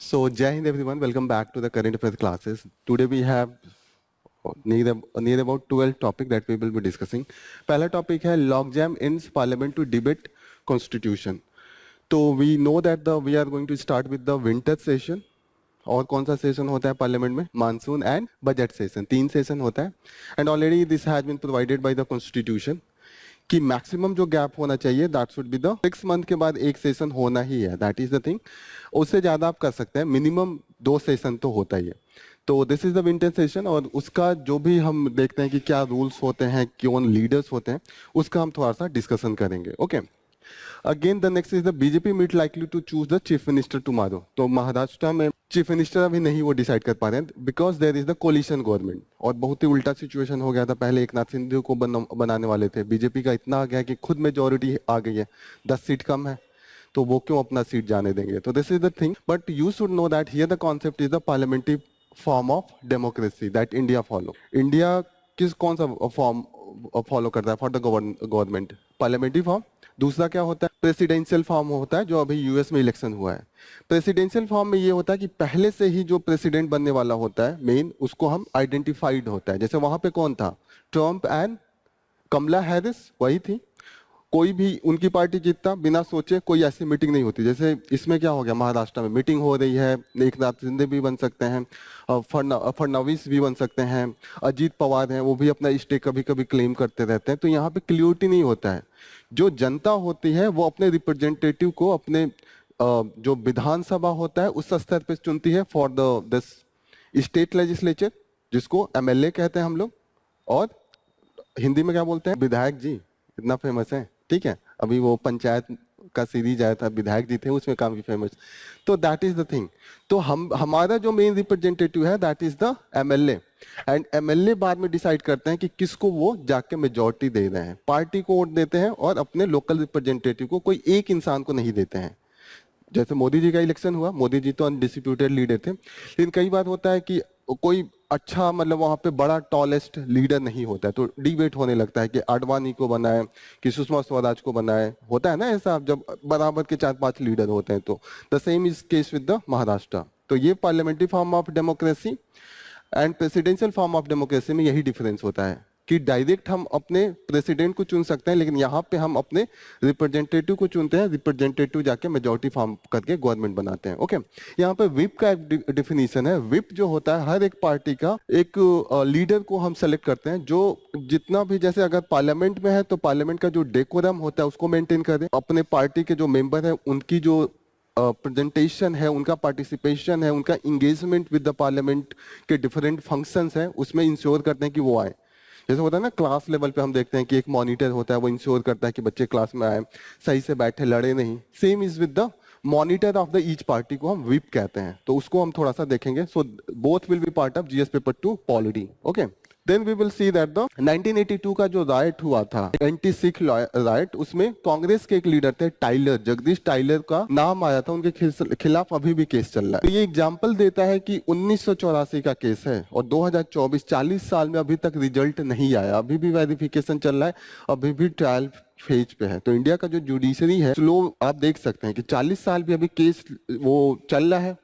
So, Jai Hind everyone, welcome back to the current affairs classes. Today we have near about 12 topic that we will be discussing. पहला topic है logjam ends parliament to debate constitution. तो we know that we are going to start with the winter session. और कौन सा session होता है parliament में? Monsoon and budget session, 3 session होता है. And already this has been provided by the constitution कि मैक्सिमम जो गैप होना चाहिए that should be the 6 month के बाद एक सेशन होना ही है. That is the thing. उससे ज़्यादा आप कर सकते हैं, मिनिमम 2 सेशन तो होता ही है. तो this is the winter session और उसका जो भी हम देखते हैं कि क्या रूल्स होते हैं, कौन लीडर्स होते हैं, उसका हम थोड़ा सा डिस्कशन करेंगे. Okay. Again the next is the BJP meet likely to choose the chief minister tomorrow. तो महाराष्ट्र में चीफ मिनिस्टर अभी नहीं वो डिसाइड कर पा रहे हैं because there is the coalition government. और बहुत ही उल्टा सिचुएशन हो गया था. पहले एकनाथ शिंदे को बनाने वाले थे, बीजेपी का इतना आ गया कि खुद मेजोरिटी आ गई है, 10 सीट कम है, तो वो क्यों अपना सीट जाने देंगे. तो this is the thing. But you should know that here the concept is the parliamentary form of democracy that India follow. India कौन सा फॉर्म फॉलो करता है for the government? Parliamentary form. दूसरा क्या होता है? प्रेसिडेंशियल फॉर्म होता है, जो अभी यूएस में इलेक्शन हुआ है. प्रेसिडेंशियल फॉर्म में ये होता है कि पहले से ही जो प्रेसिडेंट बनने वाला होता है मेन, उसको हम आइडेंटिफाइड होता है. जैसे वहां पे कौन था? ट्रम्प एंड कमला हैरिस, वही थी. कोई भी उनकी पार्टी जीतता बिना सोचे, कोई ऐसी मीटिंग नहीं होती. जैसे इसमें क्या हो गया, महाराष्ट्र में मीटिंग हो रही है, एकनाथ शिंदे भी बन सकते हैं, फडणवीस भी बन सकते हैं, अजीत पवार हैं, वो भी अपना स्टे कभी कभी क्लेम करते रहते हैं. तो यहाँ पे क्लियरिटी नहीं होता है. जो जनता होती है वो अपने रिप्रेजेंटेटिव को अपने जो विधानसभा होता है उस स्तर पे चुनती है फॉर दिस स्टेट लेजिस्लेचर, जिसको एमएलए कहते हैं हम लोग. और हिंदी में क्या बोलते हैं? विधायक जी. इतना फेमस है. ठीक है, अभी वो पंचायत का सीरीज आया था, विधायक जी थे उसमें, काफी फेमस. तो दैट इज द थिंग. तो हमारा जो मेन रिप्रेजेंटेटिव है that is the MLA. And MLA बाद में डिसाइड करते हैं कि किसको वो जाके मेजोरिटी दे रहे हैं. पार्टी को वोट देते हैं और अपने लोकल रिप्रेजेंटेटिव को, कोई एक इंसान को नहीं देते हैं. जैसे मोदी जी का इलेक्शन हुआ, मोदी जी तो अनडिस्प्यूटेड लीडर थे, लेकिन कई बार होता है कि कोई अच्छा मतलब वहां पे बड़ा टॉलेस्ट लीडर नहीं होता है, तो डिबेट होने लगता है कि आडवाणी को बनाए कि सुषमा स्वराज को बनाए. होता है ना ऐसा, जब बराबर के 4-5 लीडर होते हैं. तो the same is case with the Maharashtra. तो ये parliamentary form of democracy and presidential form of democracy में यही डिफरेंस होता है कि डायरेक्ट हम अपने प्रेसिडेंट को चुन सकते हैं, लेकिन यहाँ पे हम अपने रिप्रेजेंटेटिव को चुनते हैं. रिप्रेजेंटेटिव जाके मेजोरिटी फॉर्म करके गवर्नमेंट बनाते हैं. ओके. यहाँ पे विप का एक डिफिनीशन है. विप जो होता है, हर एक पार्टी का एक लीडर को हम सेलेक्ट करते हैं, जो जितना भी, जैसे अगर पार्लियामेंट में है तो पार्लियामेंट का जो डेकोरम होता है उसको मेंटेन करें. अपने पार्टी के जो मेंबर है उनकी जो प्रेजेंटेशन है, उनका पार्टिसिपेशन है, उनका इंगेजमेंट विद द पार्लियामेंट के डिफरेंट फंक्शंस हैं, उसमें इंश्योर करते हैं कि वो आए. जैसे होता है ना क्लास लेवल पे हम देखते हैं कि एक मॉनिटर होता है, वो इंश्योर करता है कि बच्चे क्लास में आए, सही से बैठे, लड़े नहीं. Same is with the monitor of the each party को हम व्हिप कहते हैं. तो उसको हम थोड़ा सा देखेंगे. So both will be part of GS paper 2 polity. Okay. Then we will see that the 1982 का जो राइट हुआ था, एंटी सिख राइट, उसमें कांग्रेस के एक लीडर थे टाइलर, जगदीश टाइलर का नाम आया था. उनके खिलाफ अभी भी केस चल रहा है. तो ये एग्जाम्पल देता है कि 1984 का केस है और 2024, 40 साल में अभी तक रिजल्ट नहीं आया, अभी भी वेरिफिकेशन चल रहा है, अभी भी ट्रायल फेज पे है. तो इंडिया का जो जुडिशरी है स्लो, आप देख सकते हैं कि 40 साल भी अभी केस वो चल रहा है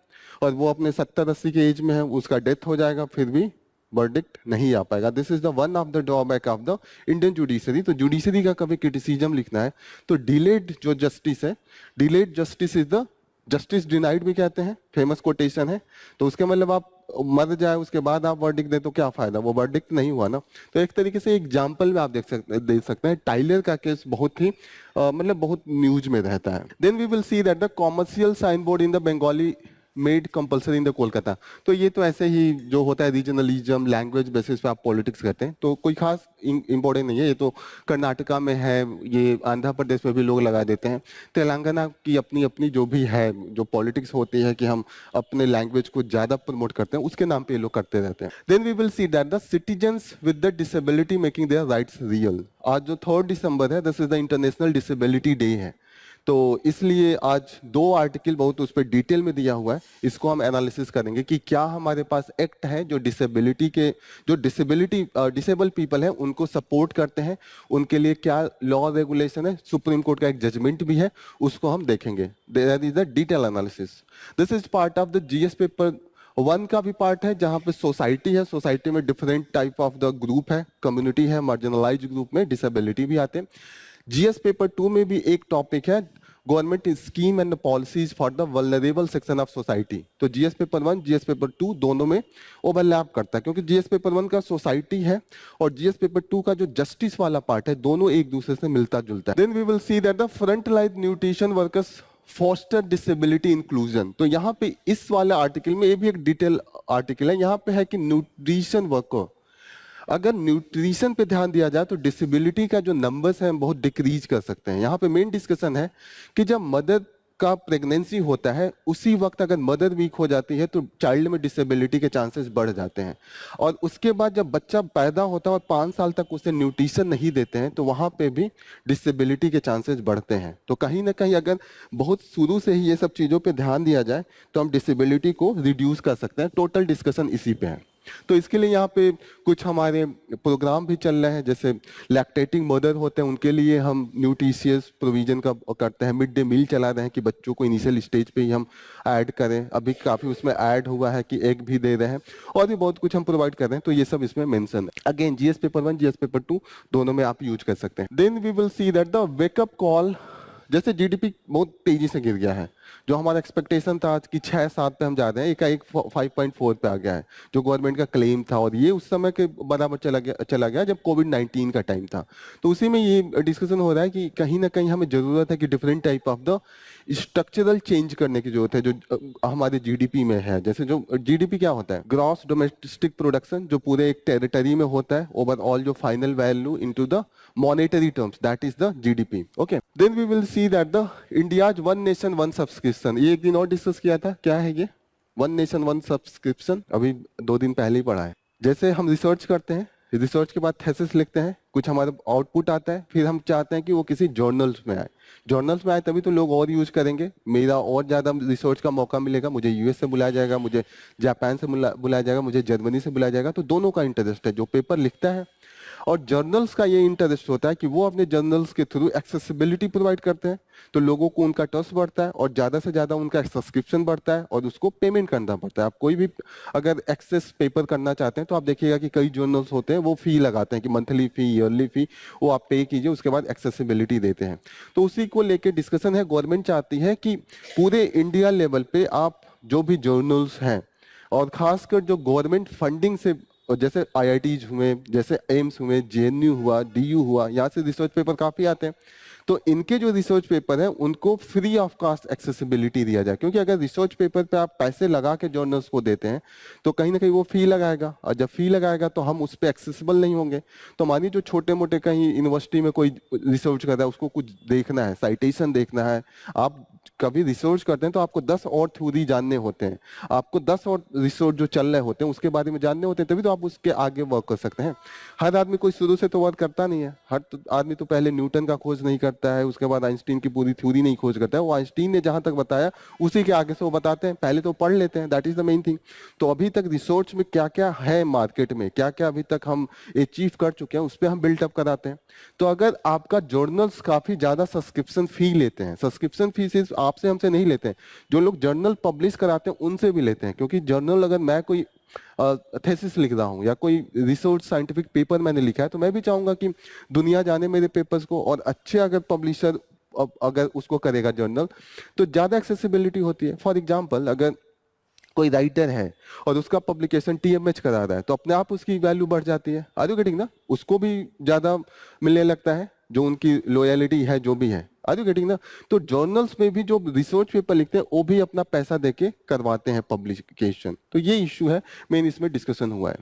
और वो अपने 70-80 के एज में है, उसका डेथ हो जाएगा, फिर भी वर्डिक्ट नहीं आ पाएगा. This is the one of the drawback of the Indian judiciary. तो जुडिशरी का कभी क्रिटिसिज्म लिखना है तो डिलेड जो जस्टिस है, delayed justice is the justice denied भी कहते हैं, फेमस कोटेशन है. तो उसके मतलब आप मर जाए उसके बाद आप वर्डिक्ट दे तो क्या फायदा, वो वर्डिक्ट नहीं हुआ ना. तो एक तरीके से एग्जाम्पल में आप देख सकते हैं. टाइलर का केस बहुत ही मतलब बहुत न्यूज में रहता है. Then we will see that the commercial sign board in the Bengali made compulsory in the Kolkata. तो ये तो ऐसे ही जो होता है रीजनलिज्म, लैंग्वेज बेसिस पे आप पॉलिटिक्स करते हैं, तो कोई खास इंपॉर्टेंट नहीं है. ये तो कर्नाटका में है, ये आंध्र प्रदेश में भी लोग लगा देते हैं. तेलंगाना की अपनी अपनी जो भी है, जो पॉलिटिक्स होती है कि हम अपने लैंग्वेज को ज्यादा प्रमोट करते हैं, उसके नाम पे ये लोग करते रहते हैं. Then we will see that the citizens with the disability making their rights real. आज जो 3 दिसंबर है, this is the international disability day है. तो इसलिए आज दो आर्टिकल बहुत उस पर डिटेल में दिया हुआ है, इसको हम एनालिसिस करेंगे कि क्या हमारे पास एक्ट है जो डिसेबल पीपल है उनको सपोर्ट करते हैं, उनके लिए क्या लॉ रेगुलेशन है, सुप्रीम कोर्ट का एक जजमेंट भी है, उसको हम देखेंगे। There is the detail analysis. This is part of the GS paper 1 का भी पार्ट है, जहां पे सोसाइटी है, सोसाइटी में different type of the group है, कम्युनिटी है, मार्जिनलाइज ग्रुप में डिसेबिलिटी भी आते हैं। जीएस पेपर 2 में भी एक टॉपिक है, government scheme and policies for the vulnerable section of society. तो जीएस पेपर 1 जीएस पेपर 2 दोनों में ओवरलैप करता है, क्योंकि जीएस पेपर 1 का सोसाइटी है और जीएस पेपर 2 का जो जस्टिस वाला पार्ट है, दोनों एक दूसरे से मिलता जुलता है। Then we will see that the front line nutrition workers foster disability inclusion. तो यहाँ पे इस वाले आर्टिकल में, ये भी एक डिटेल आर्टिकल है, यहाँ पे है कि न्यूट्रिशन वर्कर, अगर न्यूट्रिशन पे ध्यान दिया जाए तो डिसेबिलिटी का जो नंबर्स हैं बहुत डिक्रीज कर सकते हैं। यहाँ पे मेन डिस्कशन है कि जब मदर का प्रेगनेंसी होता है उसी वक्त अगर मदर वीक हो जाती है तो चाइल्ड में डिसेबिलिटी के चांसेस बढ़ जाते हैं, और उसके बाद जब बच्चा पैदा होता है और 5 साल तक उसे न्यूट्रिशन नहीं देते हैं तो वहाँ पे भी डिसेबिलिटी के चांसेस बढ़ते हैं। तो कहीं ना कहीं अगर बहुत शुरू से ही ये सब चीज़ों पे ध्यान दिया जाए तो हम डिसेबिलिटी को रिड्यूस कर सकते हैं। टोटल डिस्कशन इसी पे है। तो इसके लिए यहाँ पे कुछ हमारे प्रोग्राम भी चल रहे हैं, जैसे लैक्टेटिंग मदर होते हैं उनके लिए हम न्यूट्रिशियस प्रोविजन का करते हैं, मिड डे मील चला रहे हैं कि बच्चों को इनिशियल स्टेज पे ही हम ऐड करें, अभी काफ़ी उसमें ऐड हुआ है कि एग भी दे रहे हैं, और भी बहुत कुछ हम प्रोवाइड कर रहे हैं। तो ये सब इसमें मेंशन है। Again GS paper 1 GS paper 2 दोनों में आप यूज कर सकते हैं। Then we will see that the wake up call, जैसे जीडीपी बहुत तेजी से गिर गया है, जो हमारा एक्सपेक्टेशन था आज की 6-7 पे हम जा रहे हैं, एक 5.4 पे आ गया है जो गवर्नमेंट का क्लेम था, और ये उस समय के बराबर चला गया जब कोविड-19 का टाइम था। तो उसी में ये डिस्कशन हो रहा है कि कहीं ना कहीं हमें जरूरत है कि different type of the structural change करने की जरूरत है जो हमारे जीडीपी में है। जैसे जो जीडीपी क्या होता है, ग्रॉस डोमेस्टिक प्रोडक्शन, जो पूरे एक टेरिटरी में होता है, ओवरऑल जो final value into the monetary terms, that is the GDP. Okay, then we will see that the India's one nation one subscription, ये एक दिन और डिस्कस किया था, क्या है ये वन नेशन वन सब्सक्रिप्शन, अभी 2 दिन पहले ही पढ़ा है। जैसे हम रिसर्च करते हैं, रिसर्च के बाद थेसिस लिखते हैं, कुछ हमारा आउटपुट आता है, फिर हम चाहते हैं कि वो किसी जर्नल्स में आए, जर्नल्स में आए तभी तो लोग और यूज करेंगे, मेरा और ज़्यादा रिसर्च का मौका मिलेगा, मुझे यूएस से बुलाया जाएगा, मुझे जापान से बुलाया जाएगा, मुझे जर्मनी से बुलाया जाएगा। तो दोनों का इंटरेस्ट है, जो पेपर लिखता है और जर्नल्स का ये इंटरेस्ट होता है कि वो अपने जर्नल्स के थ्रू एक्सेसिबिलिटी प्रोवाइड करते हैं, तो लोगों को उनका ट्रस्ट बढ़ता है और ज़्यादा से ज़्यादा उनका सब्सक्रिप्शन बढ़ता है और उसको पेमेंट करना पड़ता है। आप कोई भी अगर एक्सेस पेपर करना चाहते हैं तो आप देखिएगा कि कई जर्नल्स होते हैं वो फी लगाते हैं कि मंथली फी, ईयरली फी, वो आप पे कीजिए, उसके बाद एक्सेसिबिलिटी देते हैं। तो उसी को लेकर डिस्कशन है। गवर्नमेंट चाहती है कि पूरे इंडिया लेवल पे आप जो भी जर्नल्स हैं, और खासकर जो गवर्नमेंट फंडिंग से, और जैसे आईआईटीज हुए, जैसे एम्स हुए, जेएनयू हुआ, डीयू हुआ, यहाँ से रिसर्च पेपर काफ़ी आते हैं, तो इनके जो रिसर्च पेपर हैं उनको फ्री ऑफ कास्ट एक्सेसिबिलिटी दिया जाए। क्योंकि अगर रिसर्च पेपर पे आप पैसे लगा के जर्नल्स को देते हैं तो कहीं ना कहीं वो फी लगाएगा, और जब फी लगाएगा तो हम उस पर एक्सेसिबल नहीं होंगे। तो मानिए जो छोटे मोटे कहीं यूनिवर्सिटी में कोई रिसर्च कर रहा है, उसको कुछ देखना है, साइटेशन देखना है, आप कभी रिसर्च करते हैं तो आपको 10 और थ्योरी जानने होते हैं, आपको 10 और रिसर्च जो चल रहे होते हैं उसके बारे में जानने होते हैं, तभी तो आप उसके आगे वर्क कर सकते हैं। हर आदमी कोई शुरू से तो वर्क करता नहीं है, हर आदमी तो पहले न्यूटन का खोज नहीं करता है, उसके बाद आइंस्टीन की पूरी थ्योरी नहीं खोज करता है, वो आइंस्टीन ने जहां तक बताया उसी के आगे से वो बताते हैं, पहले तो पढ़ लेते हैं, that is the main thing. तो अभी तक रिसर्च में क्या क्या है मार्केट में, क्या क्या अभी तक हम अचीव कर चुके हैं, उस पर हम बिल्टअप कराते हैं। तो अगर आपका जर्नल्स काफी ज्यादा सब्सक्रिप्शन फी लेते हैं, सब्सक्रिप्शन फी सिर्फ आपसे हमसे नहीं लेते हैं, जो लोग जर्नल पब्लिश कराते हैं उनसे भी लेते हैं, क्योंकि जर्नल अगर मैं कोई थेसिस लिख रहा हूँ या कोई रिसर्च साइंटिफिक पेपर मैंने लिखा है तो मैं भी चाहूंगा कि दुनिया जाने मेरे पेपर्स को, और अच्छे अगर पब्लिशर अगर उसको करेगा जर्नल तो ज्यादा एक्सेसिबिलिटी होती है। फॉर एग्जाम्पल, अगर कोई राइटर है और उसका पब्लिकेशन टीएमएच करा रहा है तो अपने आप उसकी वैल्यू बढ़ जाती है, आर यू गेटिंग ना, उसको भी ज्यादा मिलने लगता है जो उनकी लॉयलिटी है, जो भी है, आर यू गेटिंग ना। तो जर्नल्स में भी जो रिसर्च पेपर लिखते हैं वो भी अपना पैसा देके करवाते हैं पब्लिकेशन। तो ये इश्यू है, मेन इसमें डिस्कशन हुआ है।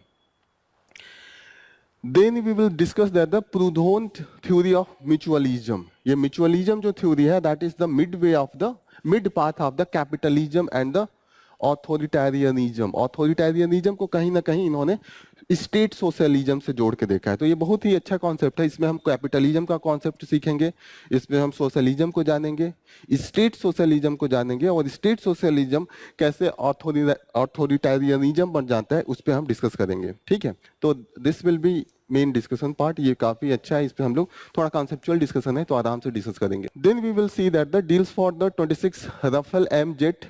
Then we will discuss that the Proudhon theory of mutualism. ये म्यूचुअलिज्म जो थ्योरी है that is the mid way of the mid path of the capitalism and the authoritarianism, authoritarianism को कहीं ना कहीं इन्होंने स्टेट सोशलिज्म से जोड़ के देखा है। तो ये बहुत ही अच्छा कॉन्सेप्ट है। इसमें हम कैपिटलिज्म का कॉन्सेप्ट सीखेंगे, इसमें हम सोशलिज्म को जानेंगे, स्टेट सोशलिज्म को जानेंगे, और स्टेट सोशलिज्म कैसे ऑथोरिटेरियनिज्म बन जाता है उस पर हम डिस्कस करेंगे। ठीक है, तो this will be main discussion part. ये काफी अच्छा है, इस पे हम लोग थोड़ा कॉन्सेप्चुअल डिस्कशन है तो आराम से डिस्कस करेंगे। Then we will see that the deals for the 26 Rafale M jet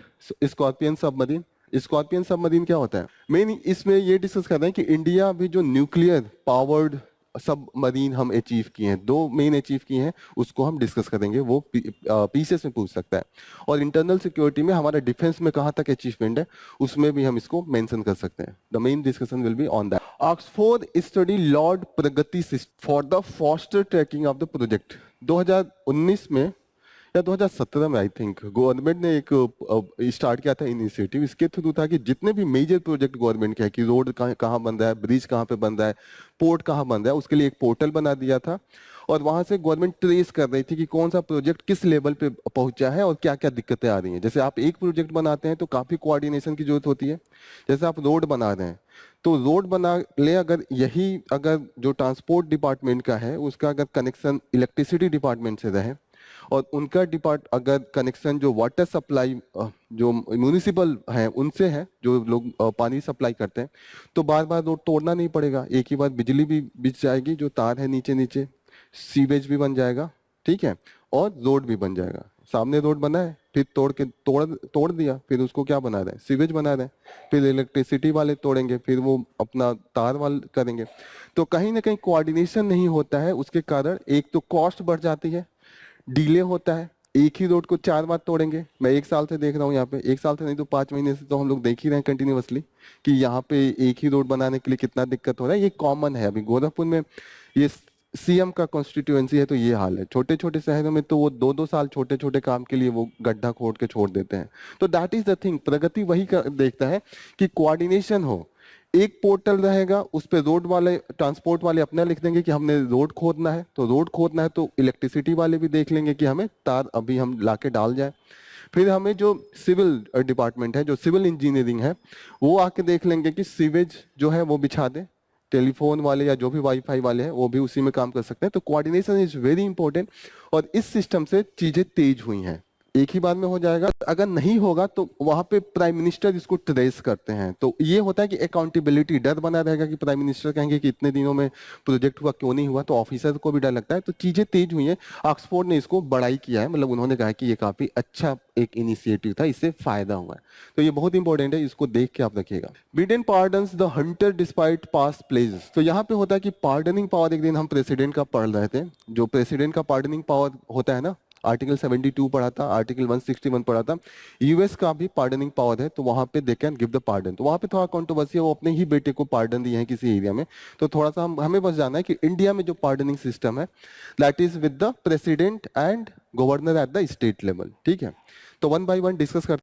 Scorpene submarine. Scorpene submarine क्या होता है मेन, इसमें ये डिस्कस कर रहे हैं कि इंडिया भी जो न्यूक्लियर पावर्ड सबमरीन हम अचीव किए हैं, 2 मेन अचीव किए हैं, उसको हम डिस्कस करेंगे। वो पीसेस में पूछ सकता है। और इंटरनल सिक्योरिटी में हमारा डिफेंस में कहाँ तक अचीवमेंट है उसमें भी हम इसको मेंशन कर सकते हैं। The main discussion will be on that. Oxford study Lord Pragati for the faster tracking of the project. 2019 में या 2017 में आई थिंक गवर्नमेंट ने एक स्टार्ट किया था इनिशिएटिव। इसके थ्रू था कि जितने भी मेजर प्रोजेक्ट गवर्नमेंट के हैं कि रोड कहाँ बन रहा है, ब्रिज कहाँ पे बन रहा है, पोर्ट कहाँ बन रहा है, उसके लिए एक पोर्टल बना दिया था। और वहां से गवर्नमेंट ट्रेस कर रही थी कि कौन सा प्रोजेक्ट किस लेवल पे पहुंचा है और क्या क्या दिक्कतें आ रही हैं। जैसे आप एक प्रोजेक्ट बनाते हैं तो काफी कोऑर्डिनेशन की जरूरत होती है। जैसे आप रोड बना रहे हैं तो रोड बना ले, अगर जो ट्रांसपोर्ट डिपार्टमेंट का है उसका अगर कनेक्शन इलेक्ट्रिसिटी डिपार्टमेंट से रहे और उनका अगर कनेक्शन जो वाटर सप्लाई जो म्यूनिसिपल है उनसे है, जो लोग पानी सप्लाई करते हैं, तो बार बार रोड तोड़ना नहीं पड़ेगा। एक ही बार बिजली भी बिछ जाएगी, जो तार है नीचे नीचे, सीवेज भी बन जाएगा, ठीक है, और रोड भी बन जाएगा। सामने रोड बना है, फिर तोड़ दिया, फिर उसको क्या बना रहे हैं, सीवेज बना रहे हैं, फिर इलेक्ट्रिसिटी वाले तोड़ेंगे, फिर वो अपना तार वाल करेंगे। तो कहीं ना कहीं कोऑर्डिनेशन नहीं होता है, उसके कारण एक तो कॉस्ट बढ़ जाती है, डिले होता है। एक ही रोड को 4 बार तोड़ेंगे। मैं 1 साल से देख रहा हूँ यहाँ पे, 1 साल से नहीं तो 5 महीने से तो हम लोग देख ही रहे हैं कंटिन्यूअसली कि यहाँ पे एक ही रोड बनाने के लिए कितना दिक्कत हो रहा है। ये कॉमन है। अभी गोरखपुर में ये सीएम का कॉन्स्टिट्यूएंसी है तो ये हाल है। छोटे छोटे शहरों में तो वो 2-2 साल छोटे छोटे काम के लिए वो गड्ढा खोद के छोड़ देते हैं। तो दैट इज द थिंग, प्रगति वही देखता है कि कोऑर्डिनेशन हो। एक पोर्टल रहेगा, उस पे रोड वाले ट्रांसपोर्ट वाले अपना लिख देंगे कि हमने रोड खोदना है, तो रोड खोदना है तो इलेक्ट्रिसिटी वाले भी देख लेंगे कि हमें तार अभी हम लाके डाल जाए। फिर हमें जो सिविल डिपार्टमेंट है, जो सिविल इंजीनियरिंग है, वो आके देख लेंगे कि सीवेज जो है वो बिछा दे। टेलीफोन वाले या जो भी वाईफाई वाले हैं वो भी उसी में काम कर सकते हैं। तो कोऑर्डिनेशन इज वेरी इंपॉर्टेंट, और इस सिस्टम से चीजें तेज हुई हैं। एक ही बार में हो जाएगा, अगर नहीं होगा तो वहां पे प्राइम मिनिस्टर इसको ट्रेस करते हैं। तो ये होता है कि अकाउंटेबिलिटी, डर बना रहेगा कि प्राइम मिनिस्टर कहेंगे कि इतने दिनों में प्रोजेक्ट हुआ, क्यों नहीं हुआ, तो ऑफिसर को भी डर लगता है। तो चीजें तेज हुई हैं। ऑक्सफोर्ड ने इसको बड़ाई किया है, मतलब उन्होंने कहा कि ये काफी अच्छा एक इनिशिएटिव था, इससे फायदा हुआ है। तो ये बहुत इंपॉर्टेंट है, इसको देख के आप रखिएगा। Biden pardons the Hunter despite past pledges. तो यहाँ पे होता है कि पार्डनिंग पावर, एक दिन हम प्रेसिडेंट का पढ़ रहे थे, जो प्रेसिडेंट का पार्डनिंग पावर होता है ना, आर्टिकल 72 पढ़ा था, आर्टिकल 161 पढ़ा था। यूएस का भी पार्डनिंग पावर है, तो वहां पे they can give the pardon. तो वहां पे थोड़ा कंट्रोवर्सी है, वो अपने ही बेटे को पार्डन दिए हैं किसी एरिया में। तो थोड़ा सा हमें बस जानना है कि इंडिया में जो पार्डनिंग सिस्टम है that is with the president and governor at the state level. ठीक है, तो 1 बाय 1 डिस्कस करते